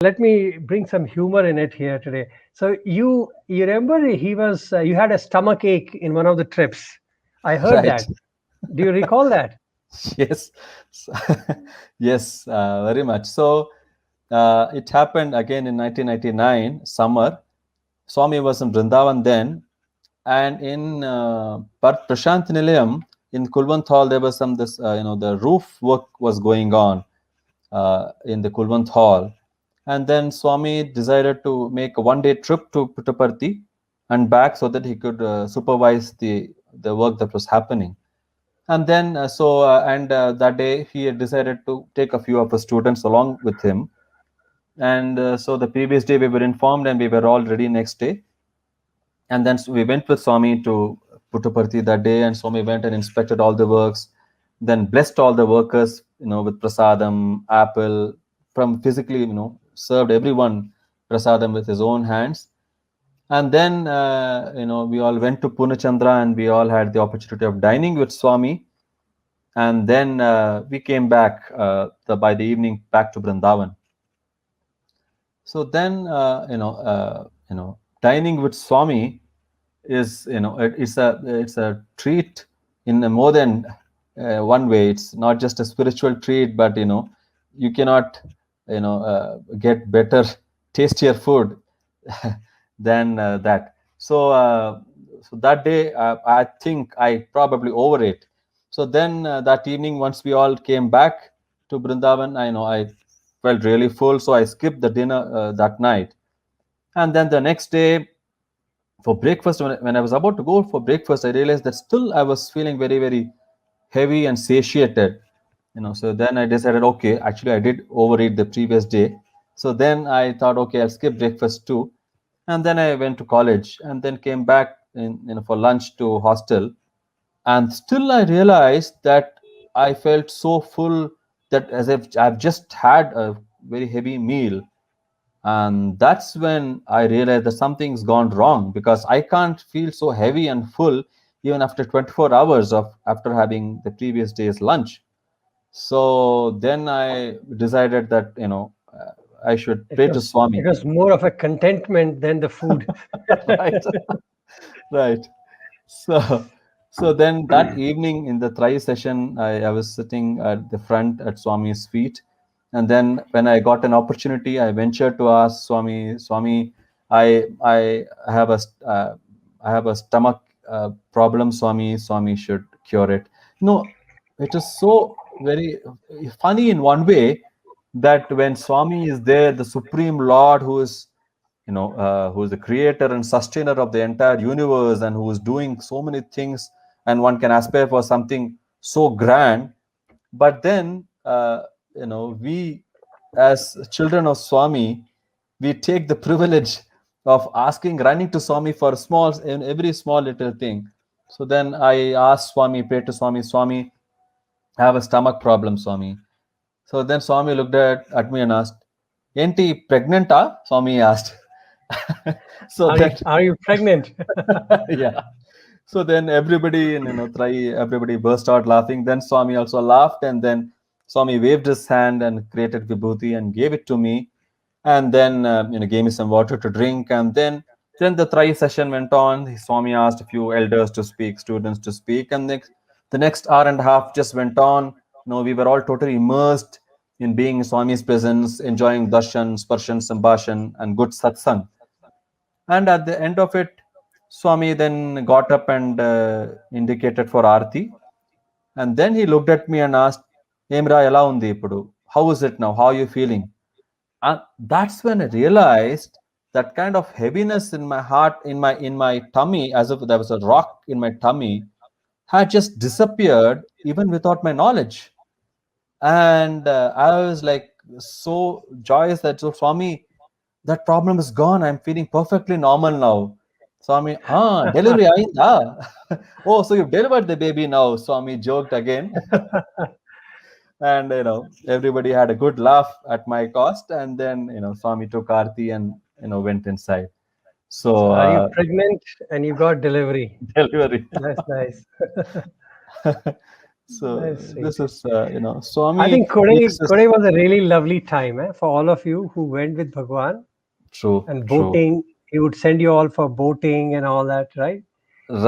let me bring some humor in it here today. So you remember he was you had a stomach ache in one of the trips. I heard Right. that. Do you recall that? Yes. So- yes, very much. So it happened again in 1999 summer. Swami was in Vrindavan then, and in Prashant Nilayam in Kulwant Hall there was some this the roof work was going on in the Kulwant Hall, and then Swami decided to make a one-day trip to Puttaparthi and back so that he could supervise the work that was happening. And then that day he had decided to take a few of his students along with him. And so the previous day we were informed and we were all ready next day. And then we went with Swami to Puttaparthi that day, and Swami went and inspected all the works, then blessed all the workers, with prasadam, apple, from physically, served everyone prasadam with his own hands. And then, we all went to Punachandra and we all had the opportunity of dining with Swami. And then we came back by the evening back to Vrindavan. So then, dining with Swami is it's a treat in a more than one way. It's not just a spiritual treat, but you cannot get better tastier food than that. So that day I think I probably overate. So then that evening, once we all came back to Brindavan, I felt really full, so I skipped the dinner that night. And then the next day for breakfast, when I was about to go for breakfast, I realized that still I was feeling very, very heavy and satiated. So then I decided, okay, actually I did overeat the previous day. So then I thought, okay, I'll skip breakfast too. And then I went to college and then came back for lunch to hostel. And still I realized that I felt so full that as if I've just had a very heavy meal. And that's when I realized that something's gone wrong, because I can't feel so heavy and full even after 24 hours of after having the previous day's lunch. So then I decided that I should It pray to was it Swami. was more of a contentment than the food. Right. Right. So then that evening in the Thrice session, I was sitting at the front at Swami's feet. And then when I got an opportunity, I ventured to ask Swami, I have I have a stomach problem, Swami should cure it. It is so very funny in one way that when Swami is there, the Supreme Lord who is the creator and sustainer of the entire universe and who is doing so many things, and one can aspire for something so grand. But then we as children of Swami, we take the privilege of running to Swami for small in every small little thing. So then I asked Swami, prayed to Swami, I have a stomach problem, Swami. So then Swami looked at me and asked, Enti pregnant? Swami asked. So that Are you pregnant? yeah. So then everybody, everybody burst out laughing. Then Swami also laughed, and then Swami waved his hand and created vibhuti and gave it to me, and then gave me some water to drink, and then the Trai session went on. Swami asked a few elders to speak, students to speak, and the next hour and a half just went on. We were all totally immersed in being in Swami's presence, enjoying darshan, sparshan, sambhashan, and good satsang. And at the end of it, Swami then got up and indicated for Aarti. And then he looked at me and asked, Emra, ela undi ippudu? How is it now? How are you feeling? And that's when I realized that kind of heaviness in my heart, in my tummy, as if there was a rock in my tummy, had just disappeared even without my knowledge. And I was like so joyous that, so Swami, that problem is gone. I'm feeling perfectly normal now. Swami, delivery ainda. Oh, so you've delivered the baby now. Swami joked again. And everybody had a good laugh at my cost. And then Swami took Aarti and went inside. So So are you pregnant and you got delivery? delivery. That's nice. So That's this sweet. is I Swami think Kode makes Kode us was a really lovely time for all of you who went with Bhagwan true, and true. boating. He would send you all for boating and all that, right? He Right.